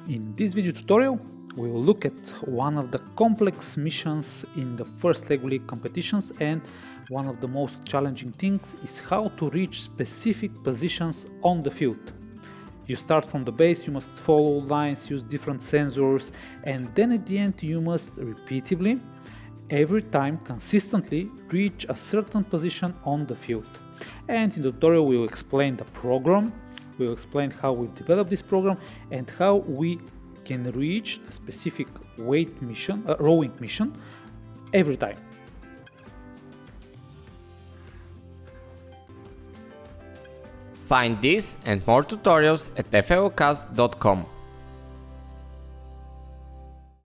In this video tutorial, we will look at one of the complex missions in the first Lego League competitions, and one of the most challenging things is how to reach specific positions on the field. You start from the base, you must follow lines, use different sensors, and then at the end you must repeatedly, every time consistently reach a certain position on the field. And in the tutorial we will explain the program, we will explain how we developed this program and how we can reach the specific rowing mission every time. Find this and more tutorials at FLLCasts.com.